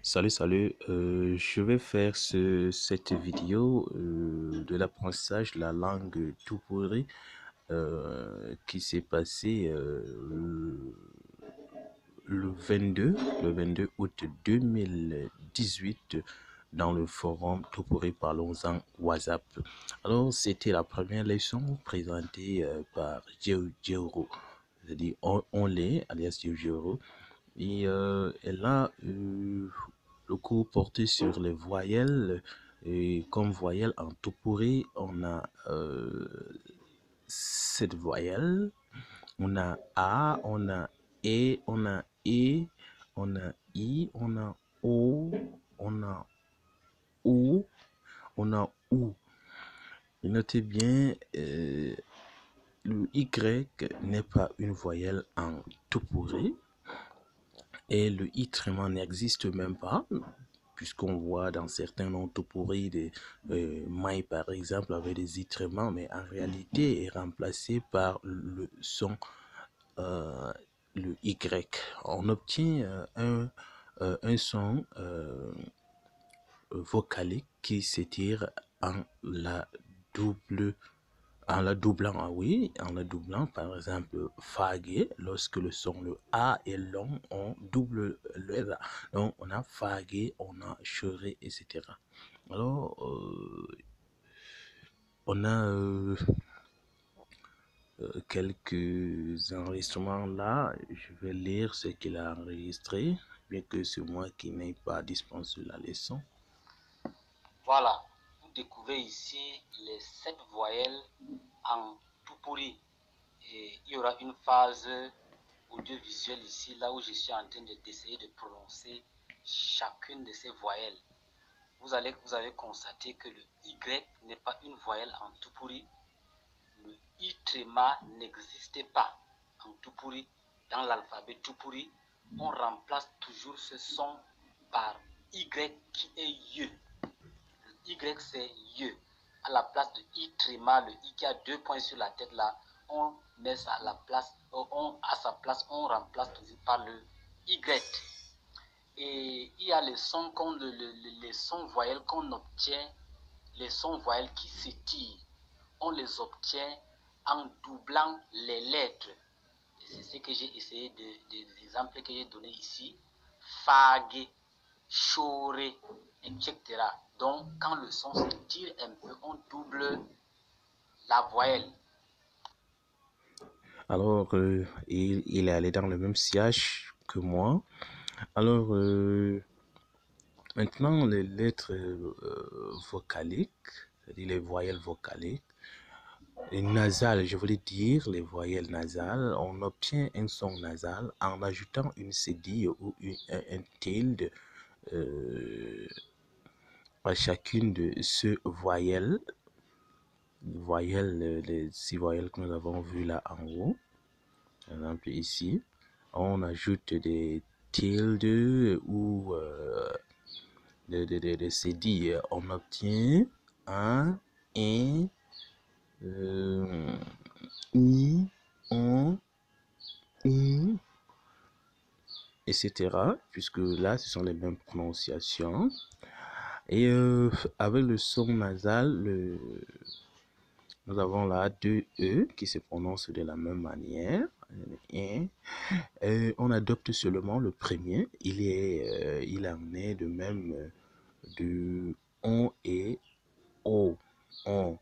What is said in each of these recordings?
Salut, je vais faire cette vidéo de l'apprentissage de la langue Tupuri qui s'est passé le 22 août 2018 dans le forum Tupuri Parlons-en WhatsApp. Alors, c'était la première leçon présentée par Jero, c'est-à-dire Onlé, alias Jero. Et là, le cours portait sur les voyelles. Et comme voyelle en Tupuri, on a 7 voyelles. On a A, on a E, on a I, on a I, on a O, on a O, on a OU. Et notez bien, le Y n'est pas une voyelle en Tupuri. Et le I tréma n'existe même pas, puisqu'on voit dans certains noms Tupuri des mailles par exemple avec des I tréma, mais en réalité est remplacé par le son le Y. On obtient un son vocalique qui s'étire en la doublant, en la doublant, par exemple, fagué, lorsque le son, le A est long, on double le A. Donc, on a fagué, on a choré, etc. Alors, on a quelques enregistrements là. Je vais lire ce qu'il a enregistré, bien que c'est moi qui n'ai pas dispensé la leçon. Voilà, vous découvrez ici les 7 voyelles en Tupuri. Et il y aura une phase audiovisuelle ici, là où je suis en train d'essayer de prononcer chacune de ces voyelles. Vous avez constaté que le Y n'est pas une voyelle en Tupuri. Le I tréma n'existait pas en Tupuri. Dans l'alphabet Tupuri, on remplace toujours ce son par Y qui est Y. Y c'est Y. À la place de I tréma, le I qui a 2 points sur la tête là, on met ça à la place, à sa place, on remplace toujours par le Y. Et il y a les sons les sons voyelles qu'on obtient, les sons voyelles qui s'étirent, on les obtient en doublant les lettres. C'est ce que j'ai essayé des exemples que j'ai donné ici. Fague, choré, etc. Donc, quand le son s'étire un peu, on double la voyelle. Alors, il est allé dans le même sillage que moi. Alors, maintenant, les lettres vocaliques, c'est-à-dire les voyelles vocaliques, les nasales, je voulais dire les voyelles nasales, on obtient un son nasal en ajoutant une cédille ou un tilde à chacune de ces voyelles. Les 6 voyelles que nous avons vues là en haut. Par exemple ici, on ajoute des tildes ou des cédilles. On obtient un, I, on, I, etc. Puisque là, ce sont les mêmes prononciations. Et avec le son nasal, nous avons là 2 E qui se prononcent de la même manière. Et on adopte seulement le premier. Il en est de même de on et o. On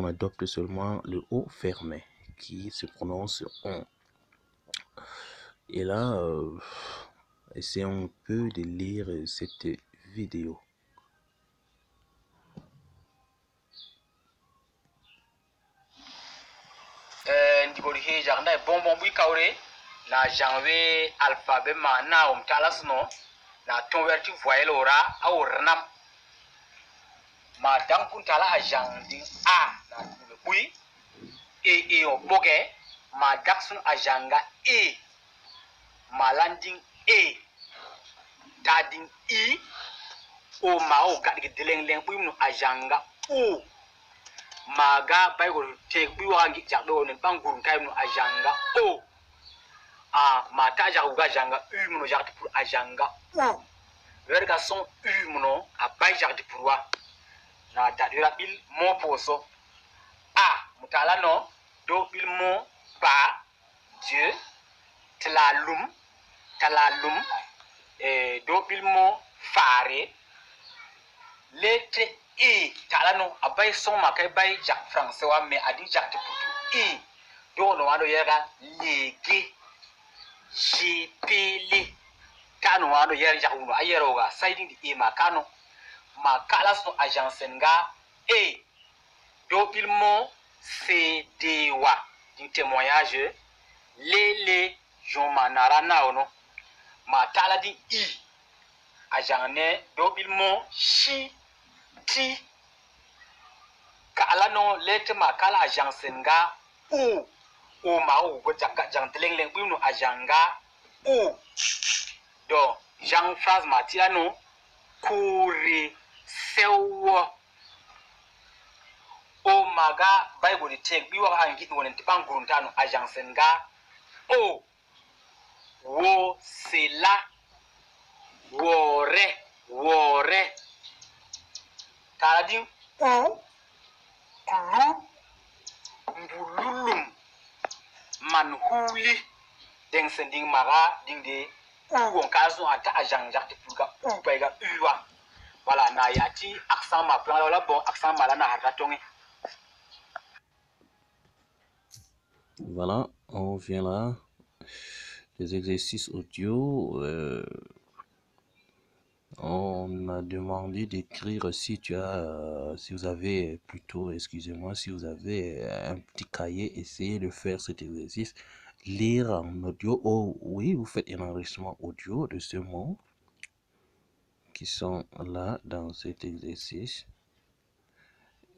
adopte seulement le O fermé qui se prononce on. Et là, essayons un peu de lire cette vidéo. Ndigori he jagna bonbon bui kawre na janwe alphabet ma na talasno na tonverti voyelle ora awrnam ma dankun tala a jangdin a na bui e o boge ma daksun a janga e malandin e dadin I o ma o gadige deleng bui nu a janga o maga baygol te biwa ngi jakdo ne bangurun kay no ajanga o a mata jaruga janga mono jarti pour a janga u verga son mono a bay jarti pour wa na dadira bil mo poso a mutala no do bil mo ba Dieu talalum do bil mo fare lettre e tala no a bay son ma kay bay jak français wa mais a di jarti pour e do no wano yega lege jepele kano wano yera jakuno ayero ga siding di ma kano ma kala so agence nga e do filmo cdwa di témoignage lele jomanara na ono ma tala di i agene do filmo shi ti kala no lete ma kala agence nga o ma o go jang teleng no ajanga o do Jean France Matiano kure sewo o maga bible di tek biwa hangi wonen tipan guruntano agence nga o wo sela wore taradin o kulu mbululum manhuli deng sending maga ding de ou kaso ata agent jakti pulga ou baiga uwa voilà na yati accent ma plan la bon accent mala na haratongi. Voilà, on vient là. Les exercices audio. On a demandé d'écrire si vous avez un petit cahier, essayez de faire cet exercice. Lire en audio. Oh oui, vous faites un enregistrement audio de ce mot qui sont là dans cet exercice.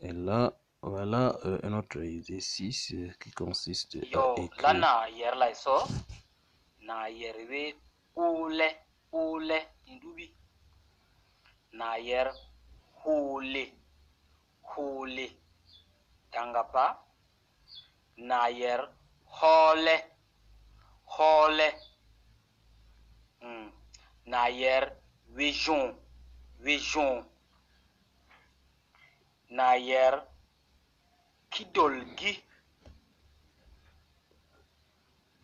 Et là, voilà un autre exercice qui consiste à écrire. Là, na yer la so na yerwe ole indubi na yer hole tangapa na yer hole na yer vision na yer kidolgi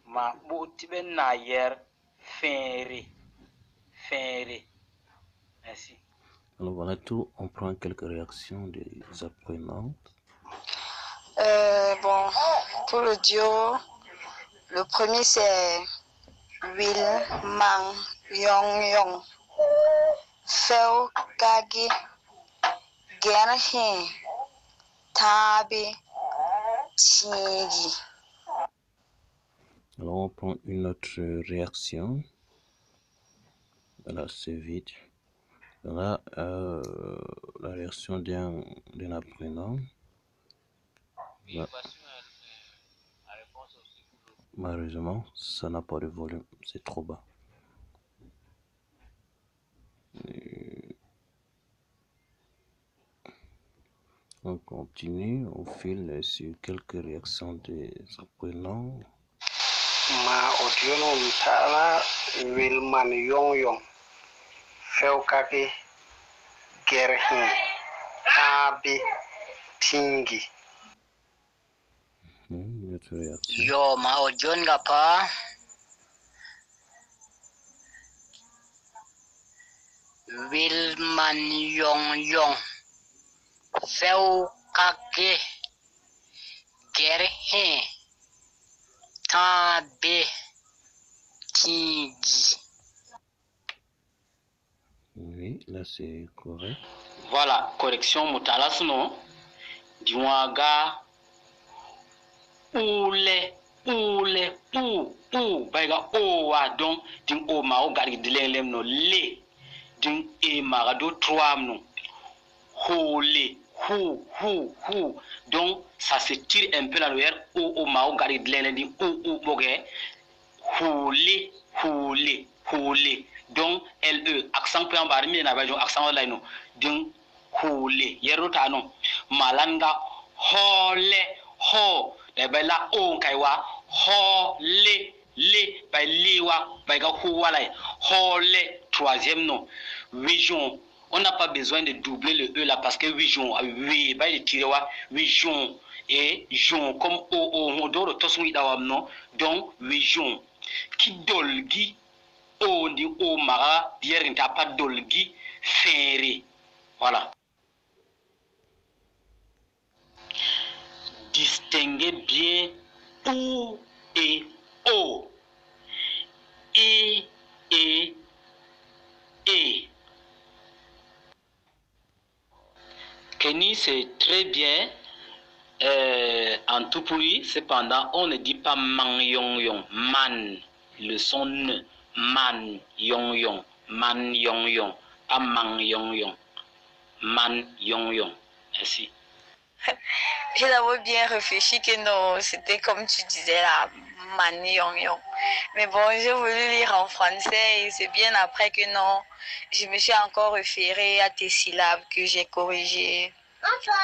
ma botibe na yer fere. Merci. Alors voilà tout, on prend quelques réactions des apprenants. Bon, pour l'audio, le premier c'est Will Mang Yong Feo Kagi Gerhin Tabi Tigi. Alors on prend une autre réaction. Voilà, c'est vide. Voilà la réaction d'un apprenant. Voilà. Malheureusement, ça n'a pas de volume, c'est trop bas. On continue, on file sur quelques réactions des apprenants. Ma audio no mtala Wilman Yong Feukake Gerhin Abi Tingi. Notre réaction. Yo ma audio ngapa Wilman Yong Feukake Gerhin Tabe Tigi. Oui, là c'est correct. Voilà, correction mutala suno diwaga ule baiga o wa donc din o ma o gari dilelem no le din e ma do trois no hole hu donc ça se tire un peu l'arrière o ma o gari dilelem din o boge hole donc le accent peu en bas mi na ba jo accent la no din hole yerota no malanga hole ho de bela o kaiwa hole Le, by lewa, by gahoualai. Hole, troisième nom. Vision. On n'a pas besoin de doubler le E là parce que vision, oui, by le tirewa, vision. Et jon, comme on dort tous oui non. Donc, vision. Qui dolgi, on dit o mara, hier il n'y a pas dolgi, ferré. Voilà. Distinguez bien ou et o. Et. Kenny, c'est très bien en tout pourri, cependant, on ne dit pas man yong yong, man, le son ne, man yong yong, man yong yong, pas man yong yong, man yong yong. Merci. J'ai d'abord bien réfléchi que non, c'était comme tu disais là, man yong yong. Mais bon, j'ai voulu lire en français et c'est bien après que non, je me suis encore référée à tes syllabes que j'ai corrigées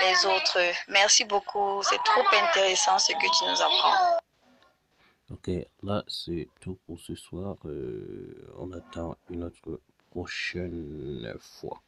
les autres. Merci beaucoup, c'est trop intéressant ce que tu nous apprends. Ok, là c'est tout pour ce soir. On attend une autre prochaine fois.